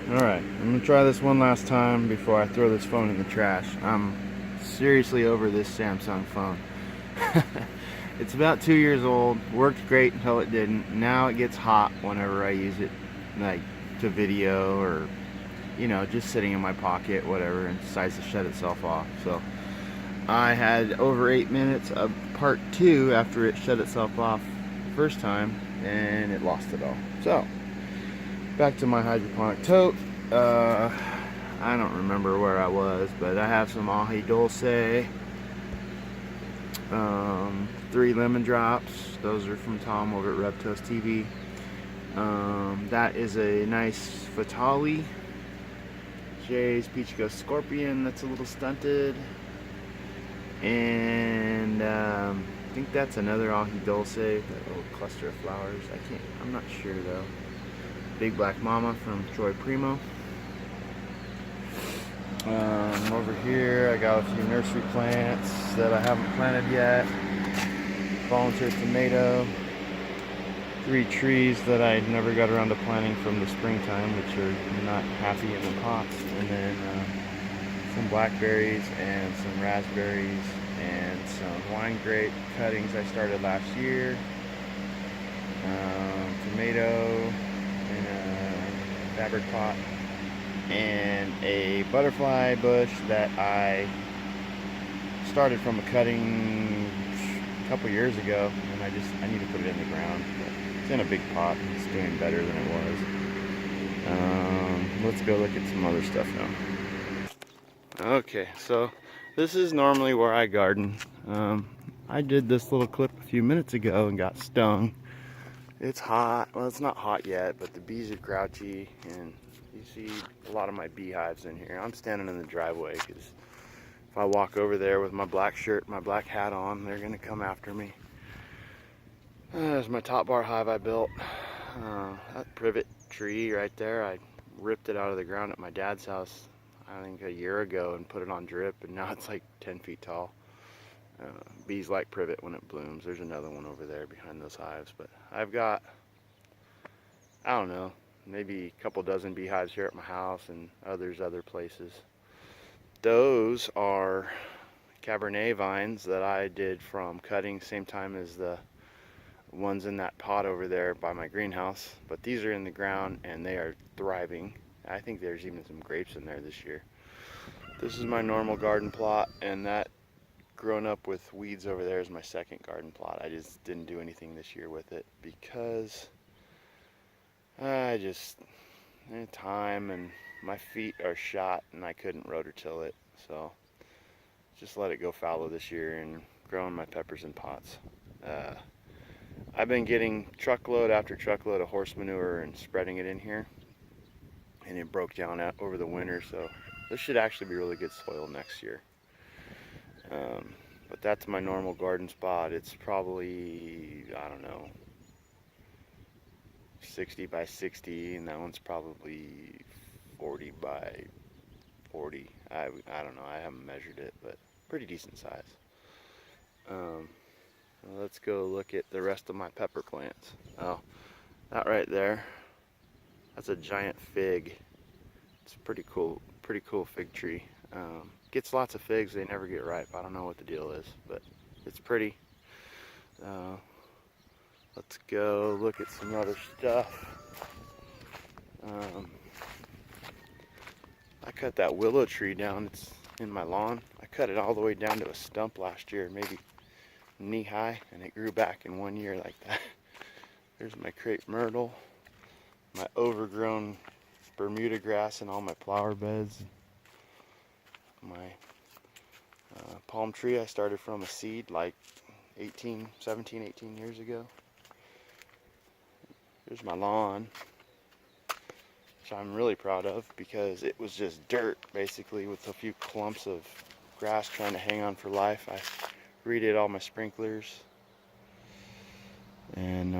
Alright, I'm gonna try this one last time before I throw this phone in the trash. I'm seriously over this Samsung phone. It's about 2 years old, worked great until it didn't. Now it gets hot whenever I use it, like to video or, just sitting in my pocket, whatever, and decides to shut itself off. So I had over 8 minutes of part two after it shut itself off the first time, and it lost it all. So back to my hydroponic tote. I don't remember where I was, but I have some ahi dulce, 3 lemon drops. Those are from Tom over at Reptos TV. That is a nice Fatali. Jay's Peach Ghost Scorpion that's a little stunted. And I think that's another ahi dulce, that little cluster of flowers. I'm not sure though. Big Black Mama from Troy Primo. Over here I got a few nursery plants that I haven't planted yet. Volunteer tomato. 3 trees that I never got around to planting from the springtime, which are not happy in the pots. And then some blackberries and some raspberries and some wine grape cuttings I started last year. Tomato in a fabric pot, and a butterfly bush that I started from a cutting a couple years ago, and I need to put it in the ground. But it's in a big pot and it's doing better than it was. Let's go look at some other stuff now. Okay, so this is normally where I garden. I did this little clip a few minutes ago and got stung. It's hot. Well, it's not hot yet, but the bees are grouchy, and you see a lot of my beehives in here. I'm standing in the driveway because if I walk over there with my black shirt, my black hat on, they're gonna come after me. There's my top bar hive I built. That privet tree right there, I ripped it out of the ground at my dad's house, I think a year ago, and put it on drip, and now it's like 10 feet tall. Bees like privet when it blooms. There's another one over there behind those hives, but I've got, I don't know, maybe a couple dozen beehives here at my house and others other places. Those are Cabernet vines that I did from cutting same time as the ones in that pot over there by my greenhouse, but these are in the ground and they are thriving. I think there's even some grapes in there this year. This is my normal garden plot, and that grown up with weeds over there is my second garden plot. I just didn't do anything this year with it because time, and my feet are shot and I couldn't rototill it, so just let it go fallow this year and growing my peppers in pots. I've been getting truckload after truckload of horse manure and spreading it in here, and it broke down over the winter, so this should actually be really good soil next year. But that's my normal garden spot. It's probably, I don't know, 60 by 60, and that one's probably 40 by 40. I don't know, I haven't measured it, but pretty decent size. Let's go look at the rest of my pepper plants. Oh, that right there, that's a giant fig. It's a pretty cool fig tree. Gets lots of figs, they never get ripe. I don't know what the deal is, but it's pretty. Let's go look at some other stuff. I cut that willow tree down, it's in my lawn. I cut it all the way down to a stump last year, maybe knee high, and it grew back in 1 year like that. There's my crepe myrtle, my overgrown Bermuda grass in all my flower beds. My palm tree I started from a seed like 18 years ago. Here's my lawn, which I'm really proud of because it was just dirt basically with a few clumps of grass trying to hang on for life. I redid all my sprinklers, and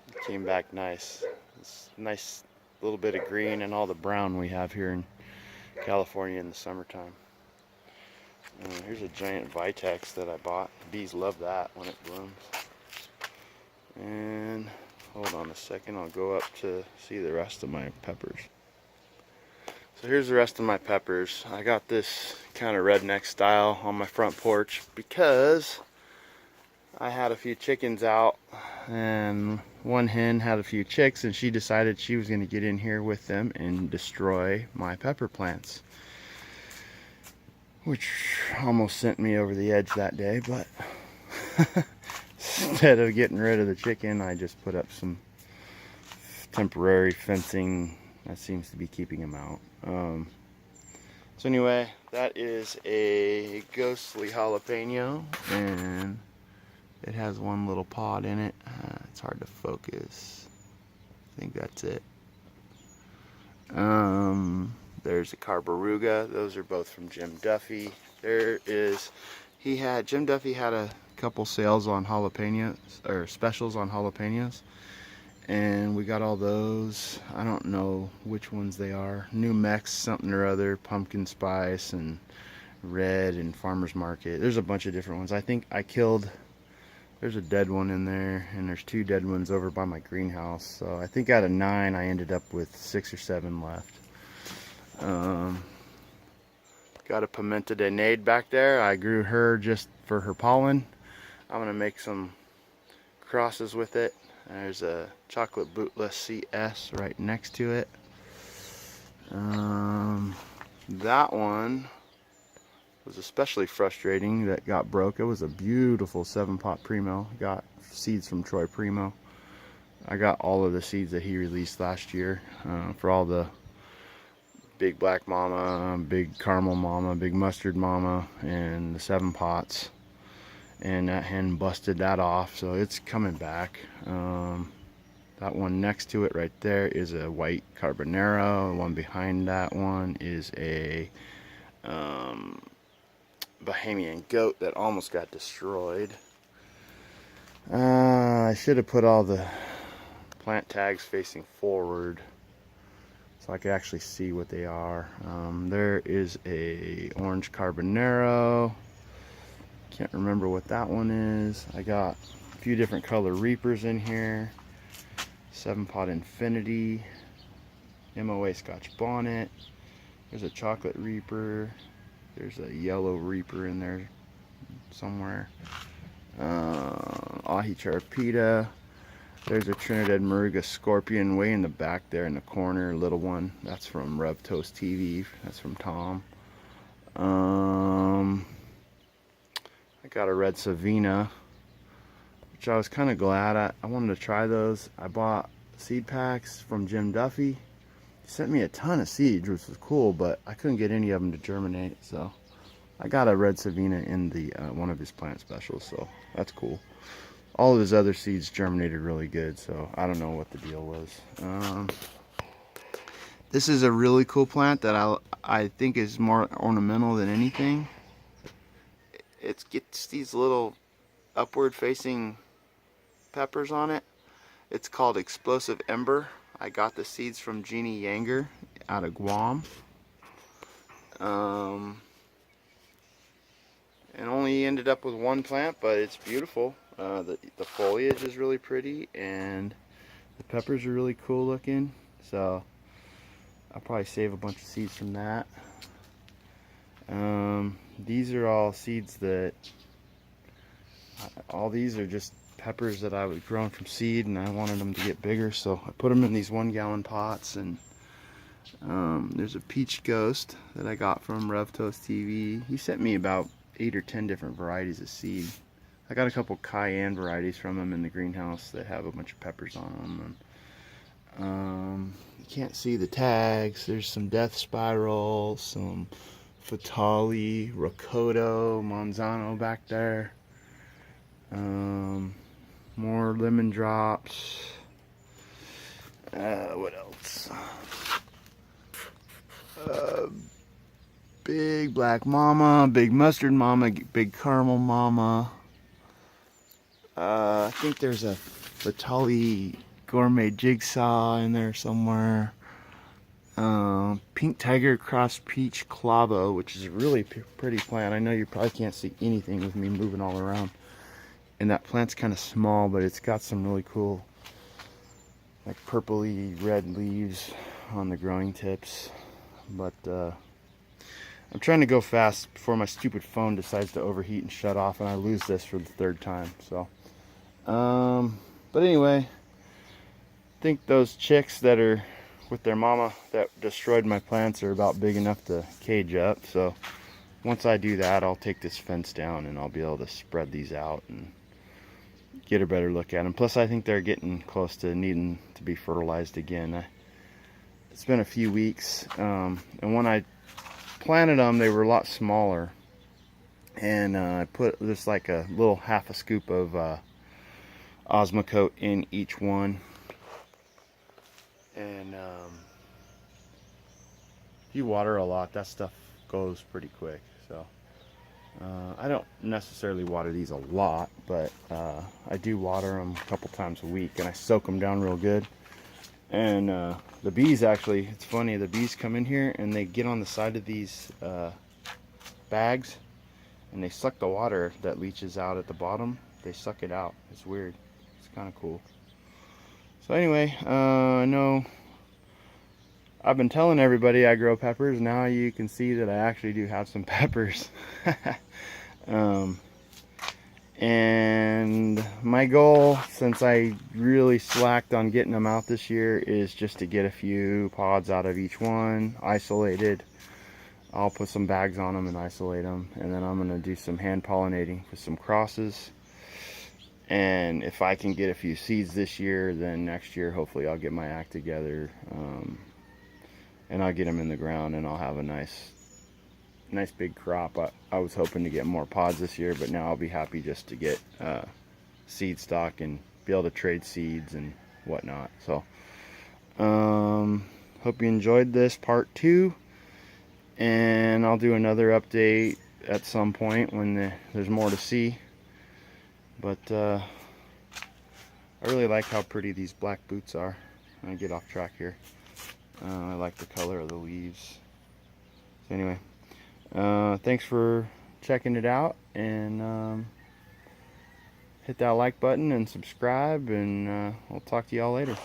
it came back nice. It's a nice little bit of green and all the brown we have here in California in the summertime. Here's a giant Vitex that I bought. Bees love that when it blooms. And hold on a second, I'll go up to see the rest of my peppers. So here's the rest of my peppers. I got this kind of redneck style on my front porch because I had a few chickens out, and one hen had a few chicks, and she decided she was going to get in here with them and destroy my pepper plants, which almost sent me over the edge that day. But instead of getting rid of the chicken, I just put up some temporary fencing that seems to be keeping them out. So anyway, that is a ghostly jalapeno, and it has one little pod in it. It's hard to focus. I think that's it. There's a carboruga. Those are both from Jim Duffy. Jim Duffy had a couple sales on jalapenos, or specials on jalapenos, and we got all those. I don't know which ones they are. New Mex something or other, pumpkin spice, and red, and farmer's market. There's a bunch of different ones. I think I killed, there's a dead one in there, and there's 2 dead ones over by my greenhouse. So I think out of 9 I ended up with 6 or 7 left. Got a pimenta de nade back there. I grew her just for her pollen. I'm gonna make some crosses with it. There's a chocolate bootless CS right next to it. That one was especially frustrating that got broke. It was a beautiful 7-pot Primo. Got seeds from Troy Primo. I got all of the seeds that he released last year for all the big black mama, big caramel mama, big mustard mama, and the 7 pots. And that hen busted that off, so it's coming back. That one next to it right there is a white carbonero. The one behind that one is a Bahamian goat that almost got destroyed. I should have put all the plant tags facing forward so I could actually see what they are. There is a orange carbonero. Can't remember what that one is. I got a few different color reapers in here. 7-pot infinity, MOA Scotch bonnet. There's a chocolate reaper. There's a yellow reaper in there somewhere. Ahi Charapita. There's a Trinidad Moruga Scorpion way in the back there in the corner, little one. That's from Rev Toast TV. That's from Tom. I got a red Savina, which I was kind of glad. I wanted to try those. I bought seed packs from Jim Duffy. He sent me a ton of seeds, which was cool, but I couldn't get any of them to germinate. So I got a red Savina in the one of his plant specials, so that's cool. All of his other seeds germinated really good, so I don't know what the deal was. This is a really cool plant that I think is more ornamental than anything. It gets these little upward facing peppers on it. It's called Explosive Ember. I got the seeds from Jeannie Yanger out of Guam. And only ended up with 1 plant, but it's beautiful. The foliage is really pretty, and the peppers are really cool looking. So I'll probably save a bunch of seeds from that. These are all seeds that, all these are just peppers that I was growing from seed, and I wanted them to get bigger, so I put them in these 1-gallon pots. And there's a peach ghost that I got from Rev Toast TV. He sent me about 8 or 10 different varieties of seed. I got a couple cayenne varieties from him in the greenhouse that have a bunch of peppers on them. You can't see the tags. There's some Death Spiral, some Fatali, Rocoto, Monzano back there. More lemon drops. What else? Big black mama, big mustard mama, big caramel mama. I think there's a Fatali gourmet jigsaw in there somewhere. Pink Tiger Cross Peach Clavo, which is a really pretty plant. I know you probably can't see anything with me moving all around. And that plant's kind of small, but it's got some really cool, like purpley red leaves on the growing tips. but I'm trying to go fast before my stupid phone decides to overheat and shut off and I lose this for the third time. So but anyway, I think those chicks that are with their mama that destroyed my plants are about big enough to cage up. So once I do that, I'll take this fence down and I'll be able to spread these out and get a better look at them. Plus, I think they're getting close to needing to be fertilized again. It's been a few weeks, and when I planted them, they were a lot smaller. And I put just like a little half a scoop of Osmocote in each one. And if you water a lot, that stuff goes pretty quick. So I don't necessarily water these a lot, but I do water them a couple times a week, and I soak them down real good. And the bees, actually, it's funny, the bees come in here and they get on the side of these bags and they suck the water that leaches out at the bottom. They suck it out. It's weird. It's kind of cool. So anyway, I know I've been telling everybody I grow peppers. Now you can see that I actually do have some peppers. And my goal, since I really slacked on getting them out this year, is just to get a few pods out of each one, isolated. I'll put some bags on them and isolate them, and then I'm going to do some hand pollinating with some crosses. And if I can get a few seeds this year, then next year hopefully I'll get my act together, and I'll get them in the ground, and I'll have a nice big crop. I was hoping to get more pods this year, but now I'll be happy just to get seed stock and be able to trade seeds and whatnot. So hope you enjoyed this part 2, and I'll do another update at some point when there's more to see. But I really like how pretty these black boots are. I'm gonna get off track here. I like the color of the leaves. So anyway, thanks for checking it out, and hit that like button and subscribe, and I'll talk to y'all later.